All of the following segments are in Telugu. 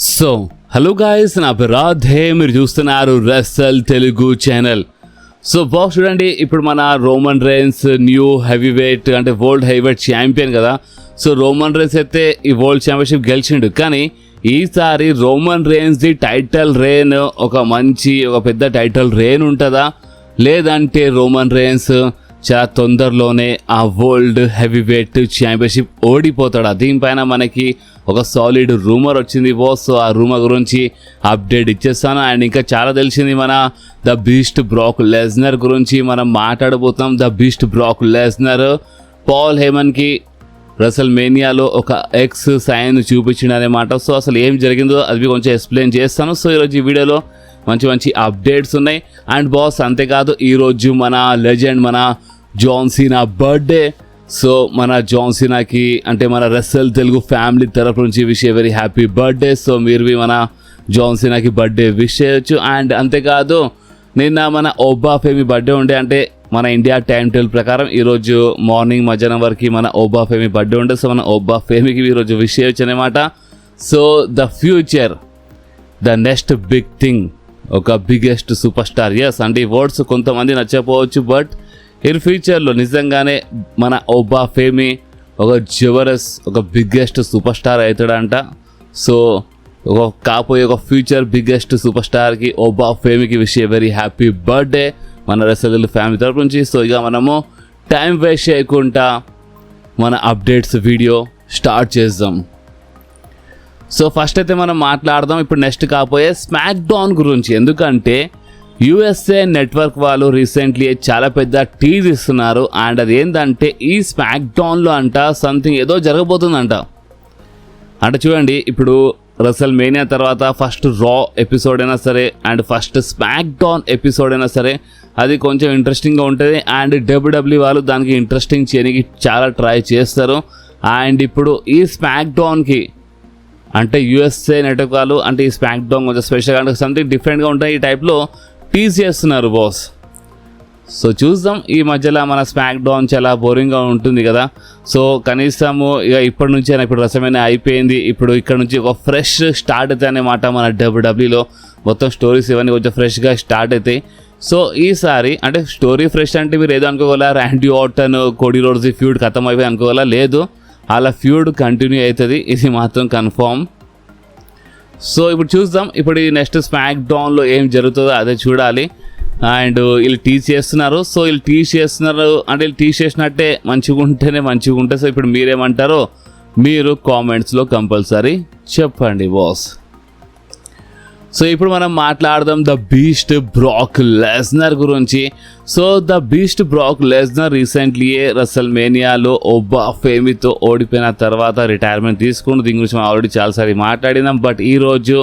సో హలో గాయస్, నా పేరు రాధే, మీరు చూస్తున్నారు రెస్సల్ తెలుగు ఛానల్. సో బాక్స్ చూడండి, ఇప్పుడు మన Roman Reigns new heavy weight అంటే వరల్డ్ హెవీ వెయిట్ ఛాంపియన్ కదా. సో రోమన్ రైన్స్ అయితే ఈ వరల్డ్ ఛాంపియన్షిప్ గెలిచిండు, కానీ ఈసారి Roman Reigns the title rain ఒక పెద్ద టైటిల్ రెయిన్ ఉంటుందా, లేదంటే రోమన్ రైన్స్ చాలా తొందరలోనే ఆ వరల్డ్ హెవీ వెయిట్ ఛాంపియన్షిప్ ఓడిపోతాడా? దీనిపైన మనకి ఒక సాలిడ్ రూమర్ వచ్చింది బాస్. సో ఆ రూమర్ గురించి అప్డేట్ ఇచ్చేస్తాను. అండ్ ఇంకా చాలా తెలిసింది, మన ద బీస్ట్ బ్రాక్ లెస్నర్ గురించి మనం మాట్లాడబోతున్నాం. The beast Brock Lesnar Paul హేమన్కి రెసల్ మేనియాలో ఒక ఎక్స్ సైన్ చూపించిండు అనమాట. సో అసలు ఏం జరిగిందో అది కొంచెం ఎక్స్ప్లెయిన్ చేస్తాను. సో ఈరోజు ఈ వీడియోలో మంచి అప్డేట్స్ ఉన్నాయి. అండ్ బాస్ అంతేకాదు, ఈరోజు మన లెజెండ్ మన జాన్ సీనా బర్త్డే. సో మన జాన్ సీనాకి అంటే మన రెస్సల్ తెలుగు ఫ్యామిలీ తరపు నుంచి wish very happy birthday. So మీరు మన జాన్ సీనాకి బర్త్డే విష్ చేయొచ్చు. అండ్ అంతేకాదు, నిన్న మన ఓబా ఫేమి బర్త్డే ఉండే, అంటే మన ఇండియా టైం టేబుల్ ప్రకారం ఈరోజు మార్నింగ్ మధ్యాహ్నం వరకు మన ఓబా ఫేమి బర్త్డే ఉండే. సో మన ఓబా ఫేమికి ఈరోజు విష్ చేయొచ్చు అనమాట. So the future, the next big thing, ఒక బిగ్గెస్ట్ సూపర్ స్టార్. ఎస్ అంటే ఈ వర్డ్స్ కొంతమంది నచ్చకపోవచ్చు, బట్ ఈ ఫ్యూచర్లో నిజంగానే మన ఓబా ఫేమి ఒక బిగ్గెస్ట్ సూపర్ స్టార్ అవుతాడంట. సో కాబోయే ఒక ఫ్యూచర్ బిగ్గెస్ట్ సూపర్ స్టార్కి ఓబా ఫేమికి విష్ వెరీ హ్యాపీ బర్త్డే మన రెస్సల్ ఫ్యామిలీ తరపు నుంచి. సో ఇక మనము టైం వేస్ట్ చేయకుండా మన అప్డేట్స్ వీడియో స్టార్ట్ చేద్దాం. సో ఫస్ట్ అయితే మనం మాట్లాడదాం ఇప్పుడు నెక్స్ట్ కాబోయే స్మాక్ డౌన్ గురించి. ఎందుకంటే యూఎస్ఏ నెట్వర్క్ వాళ్ళు రీసెంట్లీ చాలా పెద్ద టీజ్ ఇస్తున్నారు. అండ్ అది ఏంటంటే ఈ స్మాక్ డౌన్లో అంట సంథింగ్ ఏదో జరగబోతుందంట. అంటే చూడండి, ఇప్పుడు రెసల్ మేనియా తర్వాత ఫస్ట్ రా ఎపిసోడ్ అయినా సరే and first smack down episode అయినా సరే అది కొంచెం ఇంట్రెస్టింగ్గా ఉంటుంది. అండ్ డబ్ల్యూడబ్ల్యూ వాళ్ళు దానికి ఇంట్రెస్టింగ్ చేయడానికి చాలా ట్రై చేస్తారు. అండ్ ఇప్పుడు ఈ స్మాక్ డౌన్కి అంటే యూఎస్ఏ నెట్వర్క్ వాళ్ళు అంటే ఈ స్మాక్ డౌన్ కొంచెం స్పెషల్గా అంటే సంథింగ్ డిఫరెంట్గా ఉంటాయి, ఈ టైప్లో టీజ్ చేస్తున్నారు బాస్. సో చూద్దాం. ఈ మధ్యలో మన స్మాక్ డౌన్ చాలా బోరింగ్గా ఉంటుంది కదా. సో కనీసము ఇక ఇప్పటి నుంచి ఇప్పుడు రసమైన అయిపోయింది, ఇప్పుడు ఇక్కడ నుంచి ఒక ఫ్రెష్ స్టార్ట్ అవుతాయి అన్నమాట. మన డబ్ల్యూడబ్ల్యూలో మొత్తం స్టోరీస్ ఇవన్నీ కొంచెం ఫ్రెష్గా స్టార్ట్ అవుతాయి. సో ఈసారి అంటే స్టోరీ ఫ్రెష్ అంటే మీరు ఏదో అనుకోగల Randy Orton Cody Rhodes feud ఖతం అయిపోయి అనుకోగల, లేదు, అలా ఫ్యూడ్ కంటిన్యూ అవుతుంది, ఇది మాత్రం కన్ఫామ్. సో ఇప్పుడు చూద్దాం, ఇప్పుడు ఈ నెక్స్ట్ స్మాక్ డౌన్లో ఏం జరుగుతుందో అదే చూడాలి. అండ్ వీళ్ళు టీచ్ చేస్తున్నారు. సో వీళ్ళు టీచ్ చేస్తున్నారు అంటే వీళ్ళు టీచ్ చేసినట్టే మంచిగా ఉంటుంది. సో ఇప్పుడు మీరేమంటారో మీరు కామెంట్స్లో కంపల్సరీ చెప్పండి బాస్. సో ఇప్పుడు మనం మాట్లాడదాం ద బీస్ట్ బ్రాక్ లెస్నర్ గురించి. So the beast Brock Lesnar recently రెసల్ మేనియాలో ఓబా ఫేమితో ఓడిపోయిన తర్వాత రిటైర్మెంట్ తీసుకుంటూ దీని గురించి మనం ఆల్రెడీ చాలాసార్లు మాట్లాడినాం. బట్ ఈరోజు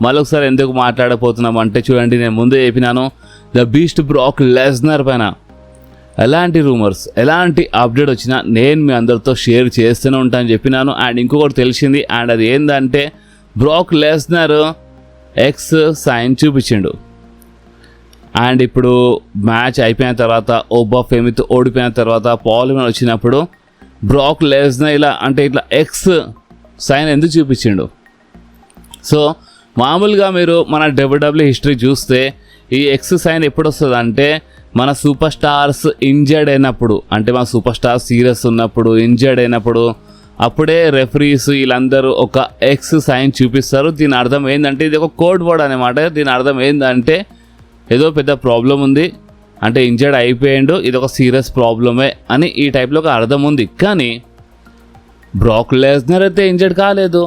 మరొకసారి ఎందుకు మాట్లాడబోతున్నాం అంటే చూడండి, నేను ముందే చెప్పినాను ద బీస్ట్ బ్రాక్ లెస్నర్ పైన ఎలాంటి రూమర్స్ ఎలాంటి అప్డేట్ వచ్చినా నేను మీ అందరితో షేర్ చేస్తూనే ఉంటానని చెప్పినాను. అండ్ ఇంకొకటి తెలిసింది, అండ్ అది ఏంటంటే బ్రాక్ లెస్నర్ ఎక్స్ సైన్ చూపించిండు. అండ్ ఇప్పుడు మ్యాచ్ అయిపోయిన తర్వాత ఓబా ఫేమితో ఓడిపోయిన తర్వాత పాల్ హేమన్ వచ్చినప్పుడు బ్రాక్ లెస్నర్ ఇట్లా ఎక్స్ సైన్ ఎందుకు చూపించిండు? సో మామూలుగా మీరు మన డబ్ల్యూడబ్ల్యూ హిస్టరీ చూస్తే ఈ ఎక్స్ సైన్ ఎప్పుడు వస్తుంది అంటే మన సూపర్ స్టార్స్ ఇంజర్డ్ అయినప్పుడు, అంటే మన సూపర్ స్టార్స్ సీరియస్ ఉన్నప్పుడు ఇంజర్డ్ అయినప్పుడు అప్పుడే రెఫరీస్ వీళ్ళందరూ ఒక ఎక్స్ సైన్ చూపిస్తారు. దీని అర్థం ఏంటంటే ఇది ఒక కోడ్ వర్డ్ అనమాట. దీని అర్థం ఏంటంటే ఏదో పెద్ద ప్రాబ్లం ఉంది, అంటే ఇంజర్డ్ అయిపోయిండు, ఇది ఒక సీరియస్ ప్రాబ్లమే అని ఈ టైప్లో ఒక అర్థం ఉంది. కానీ బ్రాక్ లెస్నర్ అయితే ఇంజర్డ్ కాలేదు.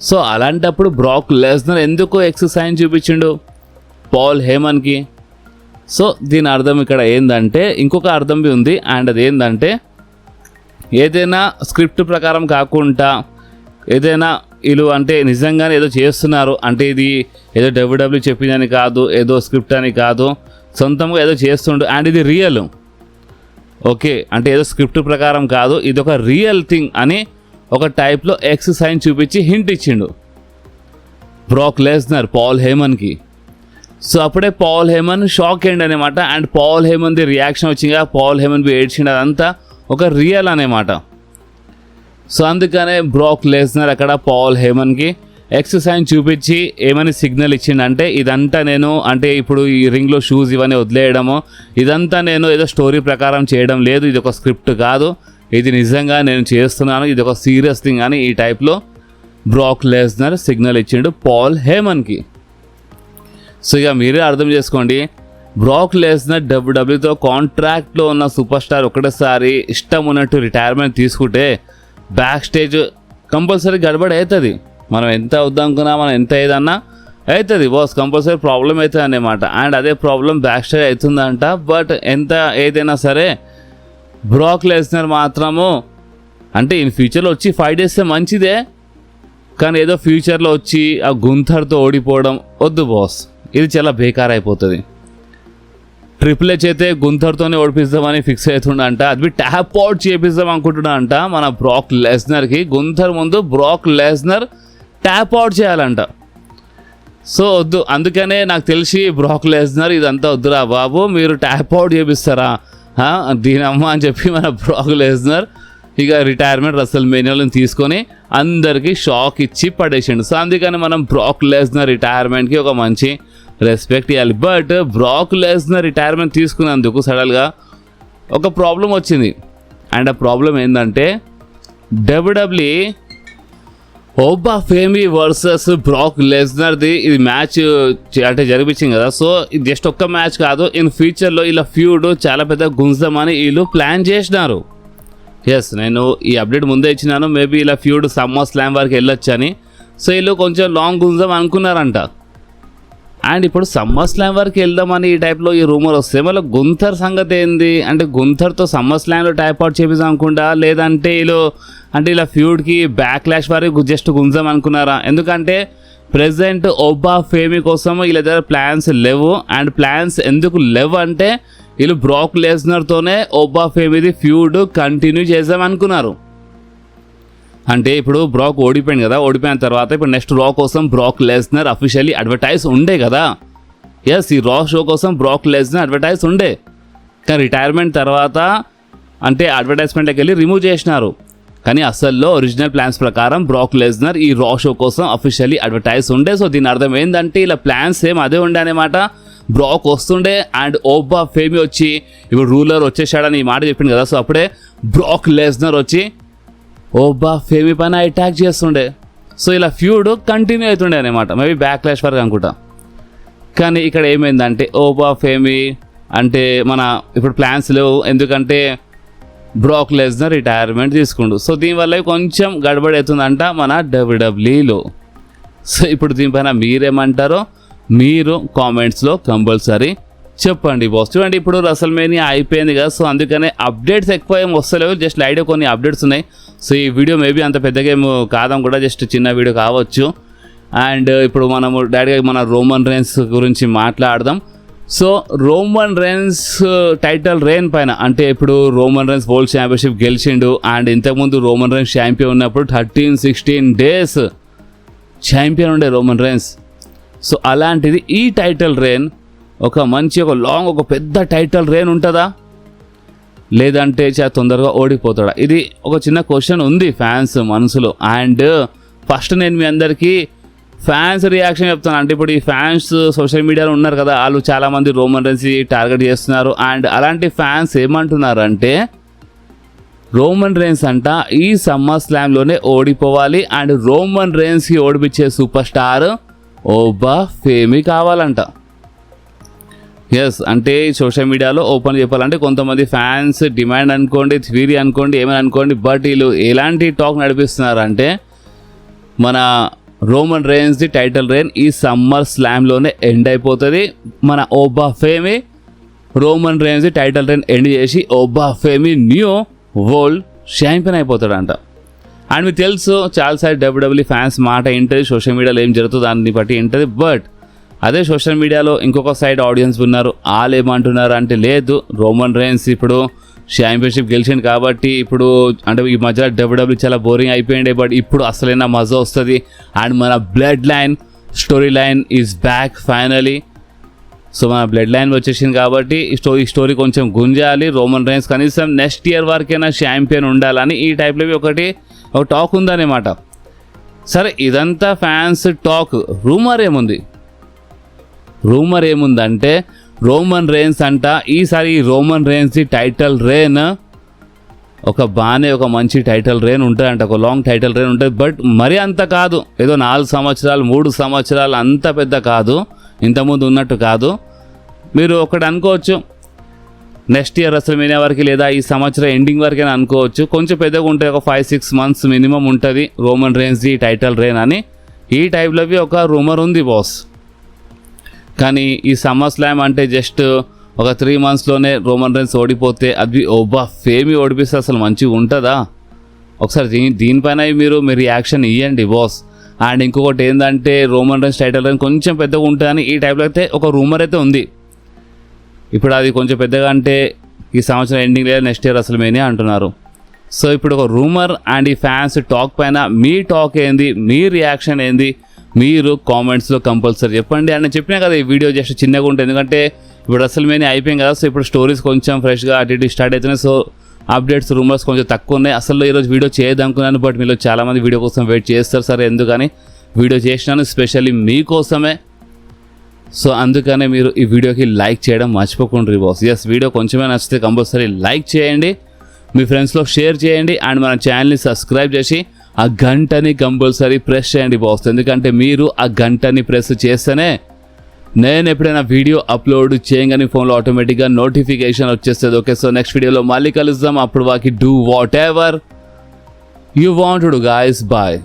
సో అలాంటప్పుడు బ్రాక్ లెస్నర్ ఎందుకు ఎక్స్ సైన్ చూపించిండు పాల్ హేమన్కి? సో దీని అర్థం ఇక్కడ ఏంటంటే ఇంకొక అర్థం ఉంది. అండ్ అది ఏంటంటే ఏదైనా స్క్రిప్ట్ ప్రకారం కాకుండా ఏదైనా వీళ్ళు అంటే నిజంగానే ఏదో చేస్తున్నారు, అంటే ఇది ఏదో డబ్ల్యూడబ్ల్యూ చెప్పిందని కాదు, ఏదో స్క్రిప్ట్ అని కాదు, సొంతంగా ఏదో చేస్తుండు. అండ్ ఇది రియల్, ఓకే, అంటే ఏదో స్క్రిప్ట్ ప్రకారం కాదు, ఇది ఒక రియల్ థింగ్ అని ఒక టైప్లో ఎక్స్ సైన్ చూపించి హింట్ ఇచ్చిండు బ్రాక్ లెస్నర్ పాల్ హేమన్కి. సో అప్పుడే పాల్ హేమన్ షాక్ అయ్యిండు అనమాట. అండ్ పాల్ హేమన్ది రియాక్షన్ వచ్చింది, పాల్ హేమన్ ఏడ్చిండు, అదంతా ఒక రియల్ అనమాట. సో అందుకనే బ్రాక్ లెస్నర్ అక్కడ పాల్ హేమన్కి ఎక్స్ సైన్ చూపించి ఏమని సిగ్నల్ ఇచ్చిండంటే ఇదంతా నేను అంటే ఇప్పుడు ఈ రింగ్లో షూస్ ఇవన్నీ వదిలేయడము ఇదంతా నేను ఏదో స్టోరీ ప్రకారం చేయడం లేదు, ఇది ఒక స్క్రిప్ట్ కాదు, ఇది నిజంగా నేను చేస్తున్నాను, ఇది ఒక సీరియస్ థింగ్ అని ఈ టైప్లో బ్రాక్ లెస్నర్ సిగ్నల్ ఇచ్చిండు పాల్ హేమన్కి. సో ఇక మీరే అర్థం చేసుకోండి, బ్రాక్ లెస్నర్ డబ్ల్యూడబ్ల్యూతో కాంట్రాక్ట్లో ఉన్న సూపర్ స్టార్ ఒకటేసారి ఇష్టం ఉన్నట్టు రిటైర్మెంట్ తీసుకుంటే బ్యాక్ స్టేజ్ కంపల్సరీ గడబడి అవుతుంది. మనం ఎంత వద్దనుకున్నా మనం ఎంత ఏదన్నా అవుతుంది బాస్, కంపల్సరీ ప్రాబ్లం అవుతుంది అన్నమాట. అండ్ అదే ప్రాబ్లం బ్యాక్ స్టేజ్ అవుతుందంట. బట్ ఎంత ఏదైనా సరే బ్రాక్ లెస్నర్ మాత్రము అంటే ఇన్ ఫ్యూచర్లో వచ్చి 5 days మంచిదే, కానీ ఏదో ఫ్యూచర్లో వచ్చి ఆ గుంథర్తో ఓడిపోవడం వద్దు బాస్, ఇది చాలా బేకార్ అయిపోతుంది. ట్రిపుల్ హెచ్ అయితే గుంథర్తోనే ఓడిపిస్తామని ఫిక్స్ అవుతుండంట, అది ట్యాప్ అవుట్ చేపిస్తాం అనుకుంటున్నా అంట మన బ్రాక్ లెస్నర్కి. గుంథర్ ముందు బ్రాక్ లెస్నర్ ట్యాప్ అవుట్ చేయాలంట. సో వద్దు, అందుకనే నాకు తెలిసి బ్రాక్ లెస్నర్ ఇదంతా వద్దురా బాబు, మీరు ట్యాప్ అవుట్ చేపిస్తారా దీనమ్మ అని చెప్పి మన బ్రాక్ లెస్నర్ ఇక రిటైర్మెంట్ రెసల్మేనియాలో తీసుకొని అందరికీ షాక్ ఇచ్చి పడేసిండు. సో అందుకని మనం బ్రాక్ లెస్నర్ రిటైర్మెంట్కి ఒక మంచి రెస్పెక్ట్ ఇవ్వాలి. బట్ బ్రాక్ లెస్నర్ రిటైర్మెంట్ తీసుకున్నందుకు సడన్గా ఒక ప్రాబ్లం వచ్చింది. అండ్ ఆ ప్రాబ్లం ఏంటంటే డబ్ల్యూడబ్ల్యూఈ ఓబా ఫేమీ వర్సెస్ బ్రాక్ లెస్నర్ది ఇది మ్యాచ్ అంటే జరిపించింది కదా. సో ఇది జస్ట్ ఒక్క మ్యాచ్ కాదు, ఇన్ ఫ్యూచర్లో ఇలా ఫ్యూడ్ చాలా పెద్ద గుంజమని వీళ్ళు ప్లాన్ చేసినారు. ఎస్, నేను ఈ అప్డేట్ ముందే ఇచ్చినాను, మేబీ ఇలా ఫ్యూడ్ సమ్మర్ స్లామ్ వరకు వెళ్ళొచ్చు అని. సో వీళ్ళు కొంచెం లాంగ్ గుంజం అనుకున్నారంట. అండ్ ఇప్పుడు సమ్మర్ స్లామ్ వరకు వెళ్దామని ఈ టైప్లో ఈ రూమర్ వస్తే మళ్ళీ గుంథర్ సంగతి ఏంది అంటే గుంథర్తో సమ్మర్ స్లామ్లో టైప్ అవుట్ చేపిద్దాం అనుకుంటా, లేదంటే వీళ్ళు అంటే ఇలా ఫ్యూడ్కి బ్యాక్ లాష్ వరకు జస్ట్ గుంజం అనుకున్నారా? ఎందుకంటే ప్రెజెంట్ ఓబా ఫేమీ కోసం వీళ్ళ దగ్గర ప్లాన్స్ లేవు. అండ్ ప్లాన్స్ ఎందుకు లేవు అంటే వీళ్ళు బ్రాక్ లెస్నర్తోనే ఓబా ఫేమీది ఫ్యూడ్ కంటిన్యూ చేద్దాం అనుకున్నారు. అంటే ఇప్పుడు బ్రాక్ ఓడిపోయింది కదా, ఓడిపోయిన తర్వాత ఇప్పుడు నెక్స్ట్ రా కోసం బ్రాక్ లెస్నర్ అఫీషియల్లీ అడ్వర్టైజ్ ఉండే కదా. ఎస్, ఈ రా షో కోసం బ్రాక్ లెస్నర్ అడ్వర్టైజ్ ఉండే, కానీ రిటైర్మెంట్ తర్వాత అంటే అడ్వర్టైజ్మెంట్కి వెళ్ళి రిమూవ్ చేసినారు. కానీ అసల్లో ఒరిజినల్ ప్లాన్స్ ప్రకారం బ్రాక్ లెస్నర్ ఈ రా షో కోసం అఫీషియల్లీ అడ్వర్టైజ్ ఉండే. సో దీని అర్థం ఏంటంటే ఇలా ప్లాన్స్ సేమ్ అదే ఉండే అనమాట. బ్రాక్ వస్తుండే అండ్ ఓబా ఫేమీ వచ్చి ఇప్పుడు రూలర్ వచ్చేసాడని ఈ మాట చెప్పింది కదా. సో అప్పుడే బ్రాక్ లెస్నర్ వచ్చి ఓబా ఫేమీ పైన అటాక్ చేస్తుండే. సో ఇలా ఫ్యూడ్ కంటిన్యూ అవుతుండే అనమాట, మేబీ బ్యాక్ లాష్ వరకు అనుకుంటా. కానీ ఇక్కడ ఏమైందంటే ఓబా ఫేమీ అంటే మన ఇప్పుడు ప్లాన్స్ లేవు, ఎందుకంటే బ్రాక్ లెస్నర్ రిటైర్మెంట్ తీసుకుండు. సో దీనివల్ల కొంచెం గడబడి అవుతుందంట మన డబ్ల్యూడబ్ల్యూఈలో. సో ఇప్పుడు దీనిపైన మీరేమంటారో మీరు కామెంట్స్లో కంపల్సరీ చెప్పండి బాస్. చూడండి ఇప్పుడు రెసల్మేనియా అయిపోయింది కదా, సో అందుకనే అప్డేట్స్ ఎక్కువ ఏం వస్తలేవు, జస్ట్ లైట్గా కొన్ని అప్డేట్స్ ఉన్నాయి. సో ఈ వీడియో మేబీ అంత పెద్దగా ఏం కాదాం కూడా, జస్ట్ చిన్న వీడియో కావచ్చు. అండ్ ఇప్పుడు మనము డైరెక్ట్గా మన రోమన్ రేన్స్ గురించి మాట్లాడదాం. So Roman Reigns title reign పైన అంటే ఇప్పుడు రోమన్ రేన్స్ వరల్డ్ ఛాంపియన్షిప్ గెలిచిండు. అండ్ ఇంతకుముందు రోమన్ రేన్స్ ఛాంపియన్ ఉన్నప్పుడు 13-16 days ఛాంపియన్ ఉండే రోమన్ రేన్స్. సో అలాంటిది ఈ టైటిల్ రెయిన్ ఒక మంచి ఒక లాంగ్ ఒక పెద్ద టైటిల్ రెయిన్ ఉంటుందా, లేదంటే చాలా తొందరగా ఓడిపోతాడా? ఇది ఒక చిన్న క్వశ్చన్ ఉంది ఫ్యాన్స్ మనసులో. అండ్ ఫస్ట్ నేను మీ అందరికీ ఫ్యాన్స్ రియాక్షన్ చెప్తాను. అంటే ఇప్పుడు ఈ ఫ్యాన్స్ సోషల్ మీడియాలో ఉన్నారు కదా, వాళ్ళు చాలామంది రోమన్ రేన్స్ టార్గెట్ చేస్తున్నారు. అండ్ అలాంటి ఫ్యాన్స్ ఏమంటున్నారు అంటే రోమన్ రేన్స్ అంట ఈ సమ్మర్ స్లామ్లోనే ఓడిపోవాలి అండ్ రోమన్ రేన్స్కి ఓడిపించే సూపర్ స్టార్ ఓబా ఫేమీ కావాలంట. ఎస్, అంటే సోషల్ మీడియాలో ఓపెన్ చెప్పాలంటే కొంతమంది ఫ్యాన్స్ డిమాండ్ అనుకోండి, థియరీ అనుకోండి, ఏమైనా అనుకోండి, బట్ వీళ్ళు ఎలాంటి టాక్ నడిపిస్తున్నారంటే మన రోమన్ రేన్స్ది టైటిల్ రెయిన్ ఈ సమ్మర్ స్లామ్లోనే ఎండ్ అయిపోతుంది. మన ఓబా ఫేమీ రోమన్ రేన్స్ది టైటిల్ రెయిన్ ఎండ్ చేసి ఓబా ఫేమీ న్యూ వరల్డ్ ఛాంపియన్ అయిపోతాడంట. అండ్ మీకు తెలుసు చాలాసార్లు డబ్ల్యూడబ్ల్యూఈ ఫ్యాన్స్ మాట ఏంటది, సోషల్ మీడియాలో ఏం జరుగుతుంది దాన్ని బట్టి ఏంటది. బట్ అదే సోషల్ మీడియాలో ఇంకొక సైడ్ ఆడియన్స్ ఉన్నారు, వాళ్ళు ఏమంటున్నారు అంటే లేదు రోమన్ రేన్స్ ఇప్పుడు ఛాంపియన్షిప్ గెలిచింది కాబట్టి ఇప్పుడు అంటే ఈ మధ్య డబ్ల్యూడబ్ల్యూ చాలా బోరింగ్ అయిపోయింది, బట్ ఇప్పుడు అసలైన మజా వస్తుంది అండ్ మన blood line story line is back finally. So మన బ్లడ్ లైన్ వచ్చేసింది కాబట్టి ఈ స్టోరీ కొంచెం గుంజాలి, రోమన్ రేన్స్ కనీసం నెక్స్ట్ ఇయర్ వరకైనా ఛాంపియన్ ఉండాలని ఈ టైప్లో ఒక టాక్ ఉందన్నమాట. సరే ఇదంతా ఫ్యాన్స్ టాక్. రూమర్ ఏముందంటే రోమన్ రేన్స్ అంట ఈసారి రోమన్ రేన్స్ టైటిల్ రేన్ ఒక మంచి టైటిల్ రేన్ ఉంటుందంట, ఒక లాంగ్ టైటిల్ రేన్ ఉంటుంది. బట్ మరీ అంత కాదు, ఏదో 4 సంవత్సరాలు 3 సంవత్సరాలు అంత పెద్ద కాదు, ఇంతకుముందు ఉన్నట్టు కాదు. మీరు ఒకటి అనుకోవచ్చు, నెక్స్ట్ ఇయర్ రెస్ల్మేనియా వరకు లేదా ఈ సంవత్సరం ఎండింగ్ వరకైనా అనుకోవచ్చు. కొంచెం పెద్దగా ఉంటుంది, ఒక 5-6 మంత్స్ మినిమం ఉంటుంది రోమన్ రేన్స్ టైటిల్ రేన్ అని. ఈ టైప్లో ఒక రూమర్ ఉంది బాస్. కానీ ఈ సమ్మర్ స్లామ్ అంటే జస్ట్ ఒక 3 మంత్స్లోనే రోమన్ రేన్స్ ఓడిపోతే అది ఫేమి ఓడిపిస్తే అసలు మంచిగా ఉంటుందా? ఒకసారి దీనిపైన మీరు రియాక్షన్ ఇవ్వండి బాస్. అండ్ ఇంకొకటి ఏంటంటే రోమన్ రేన్స్ టైటిల్ రేన్ కొంచెం పెద్దగా ఉంటుందని ఈ టైప్లో అయితే ఒక రూమర్ అయితే ఉంది. ఇప్పుడు అది కొంచెం పెద్దగా అంటే ఈ సంవత్సరం ఎండింగ్ లేదా నెక్స్ట్ ఇయర్ రెస్ల్మేనియా అంటున్నారు. సో ఇప్పుడు ఒక రూమర్ అండ్ ఈ ఫ్యాన్స్ టాక్ పైన మీ టాక్ ఏంది, మీ రియాక్షన్ ఏంది, మీరు కామెంట్స్లో కంపల్సరీ చెప్పండి. అండ్ నేను చెప్పినా కదా ఈ వీడియో జస్ట్ చిన్నగా ఉంటుంది, ఎందుకంటే ఇప్పుడు రెస్ల్మేనియా అయిపోయింది కదా. సో ఇప్పుడు స్టోరీస్ కొంచెం ఫ్రెష్గా అటు ఇటు స్టార్ట్ అవుతున్నాయి. సో అప్డేట్స్ రూమర్స్ కొంచెం తక్కువ ఉన్నాయి. అసలు ఈరోజు వీడియో చేయదనుకున్నాను, బట్ మీలో చాలామంది వీడియో కోసం వెయిట్ చేస్తారు. సరే ఎందుకని వీడియో చేసినాను స్పెషల్లీ మీకోసమే. సో అందుకనే మీరు ఈ వీడియోకి లైక్ చేయడం మర్చిపోకుండా బాస్. ఎస్, వీడియో కొంచెమే నచ్చితే కంపల్సరీ లైక్ చేయండి, మీ ఫ్రెండ్స్లో షేర్ చేయండి, అండ్ మన ఛానల్ని సబ్స్క్రైబ్ చేసి ఆ గంటని కంపల్సరీ ప్రెస్ చేయండి బాస్. ఎందుకంటే మీరు ఆ గంటని ప్రెస్ చేస్తేనే నేను ఎప్పుడైనా వీడియో అప్లోడ్ చేయగానే ఫోన్లో ఆటోమేటిక్గా నోటిఫికేషన్ వచ్చేస్తుంది. ఓకే, సో నెక్స్ట్ వీడియోలో మళ్ళీ కలుద్దాం. అప్పుడు వాకి do whatever you want to do guys. Bye.